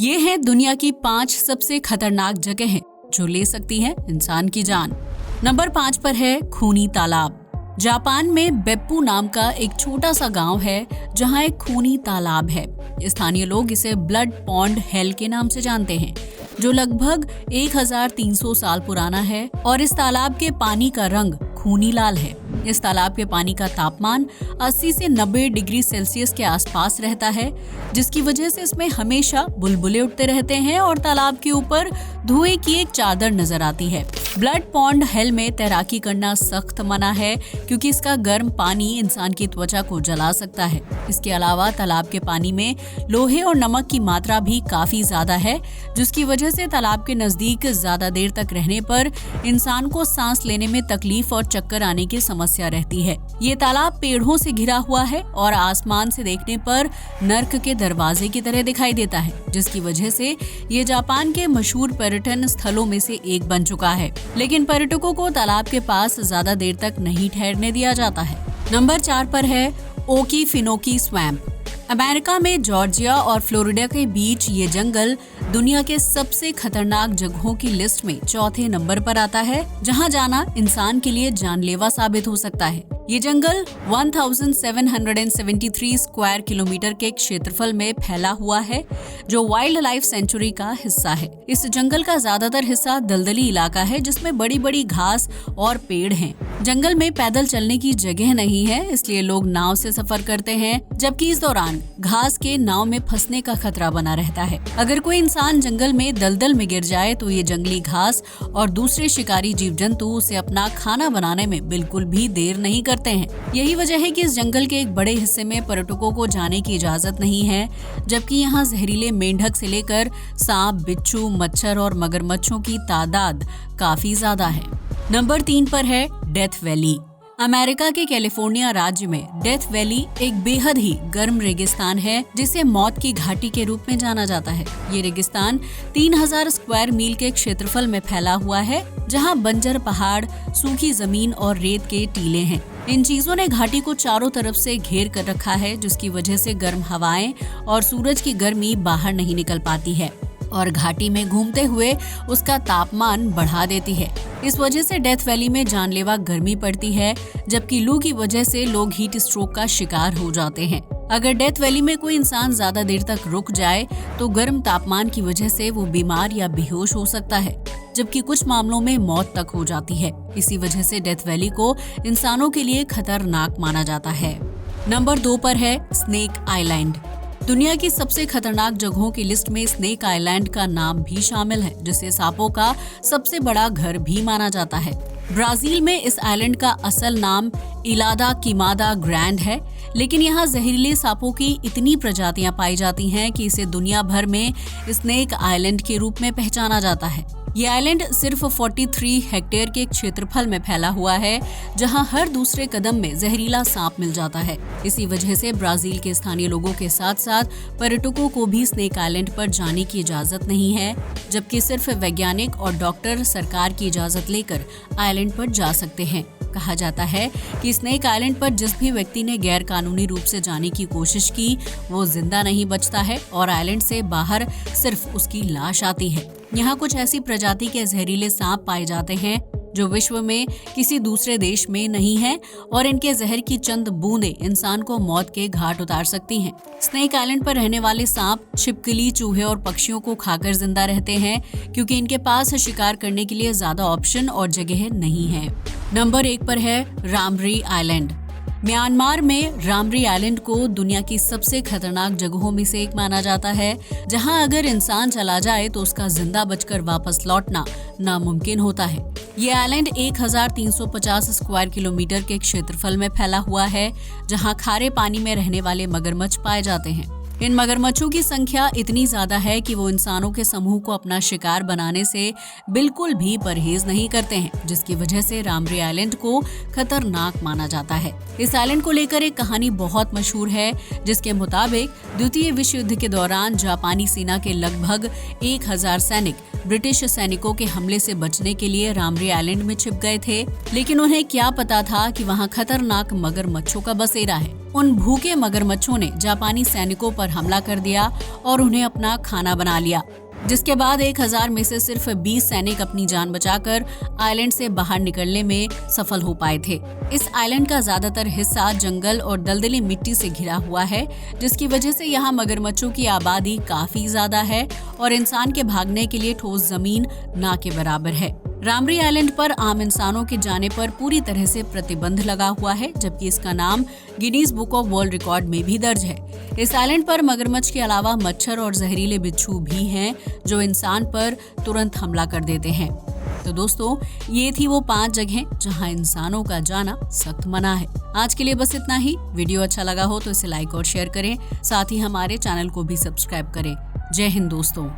ये है दुनिया की 5 सबसे खतरनाक जगहें जो ले सकती हैं इंसान की जान। नंबर 5 पर है खूनी तालाब। जापान में बेप्पू नाम का एक छोटा सा गांव है जहां एक खूनी तालाब है। स्थानीय लोग इसे ब्लड पॉन्ड हेल के नाम से जानते हैं, जो लगभग 1300 साल पुराना है और इस तालाब के पानी का रंग खूनी लाल है। इस तालाब के पानी का तापमान 80 से 90 डिग्री सेल्सियस के आसपास रहता है, जिसकी वजह से इसमें हमेशा बुलबुले उठते रहते हैं और तालाब के ऊपर धुएं की एक चादर नजर आती है। ब्लड पॉन्ड हेल में तैराकी करना सख्त मना है क्योंकि इसका गर्म पानी इंसान की त्वचा को जला सकता है। इसके अलावा तालाब के पानी में लोहे और नमक की मात्रा भी काफी ज्यादा है, जिसकी वजह से तालाब के नजदीक ज्यादा देर तक रहने पर इंसान को सांस लेने में तकलीफ और चक्कर आने की समस्या रहती है। ये तालाब पेड़ों से घिरा हुआ है और आसमान से देखने पर नर्क के दरवाजे की तरह दिखाई देता है, जिसकी वजह से ये जापान के मशहूर पर्यटन स्थलों में से एक बन चुका है। लेकिन पर्यटकों को तालाब के पास ज्यादा देर तक नहीं ठहरने दिया जाता है। नंबर 4 पर है ओकीफिनोकी स्वैम्प। अमेरिका में जॉर्जिया और फ्लोरिडा के बीच ये जंगल दुनिया के सबसे खतरनाक जगहों की लिस्ट में चौथे नंबर पर आता है, जहां जाना इंसान के लिए जानलेवा साबित हो सकता है। ये जंगल 1773 स्क्वायर किलोमीटर के क्षेत्रफल में फैला हुआ है, जो वाइल्ड लाइफ सेंचुरी का हिस्सा है। इस जंगल का ज्यादातर हिस्सा दलदली इलाका है, जिसमें बड़ी बड़ी घास और पेड़ हैं। जंगल में पैदल चलने की जगह नहीं है, इसलिए लोग नाव से सफर करते हैं, जबकि इस दौरान घास के नाव में फंसने का खतरा बना रहता है। अगर कोई इंसान जंगल में दलदल में गिर जाए तो ये जंगली घास और दूसरे शिकारी जीव जंतु उसे अपना खाना बनाने में बिल्कुल भी देर नहीं करते हैं। यही वजह है कि इस जंगल के एक बड़े हिस्से में पर्यटकों को जाने की इजाजत नहीं है, जबकि यहाँ जहरीले मेंढक से लेकर सांप, बिच्छू, मच्छर और मगरमच्छों की तादाद काफी ज्यादा है। नंबर 3 पर है डेथ वैली। अमेरिका के कैलिफोर्निया राज्य में डेथ वैली एक बेहद ही गर्म रेगिस्तान है, जिसे मौत की घाटी के रूप में जाना जाता है। ये रेगिस्तान 3000 स्क्वायर मील के क्षेत्रफल में फैला हुआ है, जहां बंजर पहाड़, सूखी जमीन और रेत के टीले हैं। इन चीजों ने घाटी को चारों तरफ से घेर कर रखा है, जिसकी वजह से गर्म हवाएं और सूरज की गर्मी बाहर नहीं निकल पाती है और घाटी में घूमते हुए उसका तापमान बढ़ा देती है। इस वजह से डेथ वैली में जानलेवा गर्मी पड़ती है, जबकि लू की वजह से लोग हीट स्ट्रोक का शिकार हो जाते हैं। अगर डेथ वैली में कोई इंसान ज्यादा देर तक रुक जाए तो गर्म तापमान की वजह से वो बीमार या बेहोश हो सकता है, जबकि कुछ मामलों में मौत तक हो जाती है। इसी वजह से डेथ वैली को इंसानों के लिए खतरनाक माना जाता है। नंबर 2 पर है स्नेक आइलैंड। दुनिया की सबसे खतरनाक जगहों की लिस्ट में स्नेक आइलैंड का नाम भी शामिल है, जिसे सांपों का सबसे बड़ा घर भी माना जाता है। ब्राजील में इस आइलैंड का असल नाम इलादा किमादा ग्रैंड है, लेकिन यहाँ जहरीले सांपों की इतनी प्रजातियां पाई जाती हैं कि इसे दुनिया भर में स्नेक आइलैंड के रूप में पहचाना जाता है। ये आइलैंड सिर्फ 43 हेक्टेयर के क्षेत्रफल में फैला हुआ है, जहां हर दूसरे कदम में जहरीला सांप मिल जाता है। इसी वजह से ब्राजील के स्थानीय लोगों के साथ साथ पर्यटकों को भी स्नेक आइलैंड पर जाने की इजाजत नहीं है, जबकि सिर्फ वैज्ञानिक और डॉक्टर सरकार की इजाजत लेकर आइलैंड पर जा सकते हैं। कहा जाता है कि स्नेक आइलैंड पर जिस भी व्यक्ति ने गैर कानूनी रूप से जाने की कोशिश की, वो जिंदा नहीं बचता है और आइलैंड से बाहर सिर्फ उसकी लाश आती है। यहाँ कुछ ऐसी प्रजाति के जहरीले सांप पाए जाते हैं जो विश्व में किसी दूसरे देश में नहीं है और इनके जहर की चंद बूंदें इंसान को मौत के घाट उतार सकती हैं। स्नेक आइलैंड पर रहने वाले सांप छिपकली, चूहे और पक्षियों को खाकर जिंदा रहते हैं, क्योंकि इनके पास शिकार करने के लिए ज्यादा ऑप्शन और जगह नहीं है। नंबर 1 पर है रामरी आइलैंड। म्यांमार में रामरी आइलैंड को दुनिया की सबसे खतरनाक जगहों में से एक माना जाता है, जहां अगर इंसान चला जाए तो उसका जिंदा बचकर वापस लौटना नामुमकिन होता है। ये आइलैंड 1350 स्क्वायर किलोमीटर के क्षेत्रफल में फैला हुआ है, जहां खारे पानी में रहने वाले मगरमच्छ पाए जाते हैं। इन मगरमच्छों की संख्या इतनी ज्यादा है कि वो इंसानों के समूह को अपना शिकार बनाने से बिल्कुल भी परहेज नहीं करते हैं, जिसकी वजह से रामरी आइलैंड को खतरनाक माना जाता है। इस आइलैंड को लेकर एक कहानी बहुत मशहूर है, जिसके मुताबिक द्वितीय विश्व युद्ध के दौरान जापानी सेना के लगभग 1000 सैनिक ब्रिटिश सैनिकों के हमले से बचने के लिए रामरी आइलैंड में छिप गए थे, लेकिन उन्हें क्या पता था कि वहाँ खतरनाक मगरमच्छों का बसेरा है। उन भूखे मगरमच्छों ने जापानी सैनिकों पर हमला कर दिया और उन्हें अपना खाना बना लिया, जिसके बाद 1000 में से सिर्फ 20 सैनिक अपनी जान बचाकर आइलैंड से बाहर निकलने में सफल हो पाए थे। इस आइलैंड का ज्यादातर हिस्सा जंगल और दलदली मिट्टी से घिरा हुआ है, जिसकी वजह से यहाँ मगरमच्छों की आबादी काफी ज्यादा है और इंसान के भागने के लिए ठोस जमीन ना के बराबर है। रामरी आइलैंड पर आम इंसानों के जाने पर पूरी तरह से प्रतिबंध लगा हुआ है, जबकि इसका नाम Guinness book of world record में भी दर्ज है। इस आइलैंड पर मगरमच्छ के अलावा मच्छर और जहरीले बिच्छू भी हैं जो इंसान पर तुरंत हमला कर देते हैं। तो दोस्तों, ये थी वो 5 जगहें जहां इंसानों का जाना सख्त मना है। आज के लिए बस इतना ही। वीडियो अच्छा लगा हो तो इसे लाइक और शेयर करें, साथ ही हमारे चैनल को भी सब्सक्राइब करें। जय हिंद दोस्तों।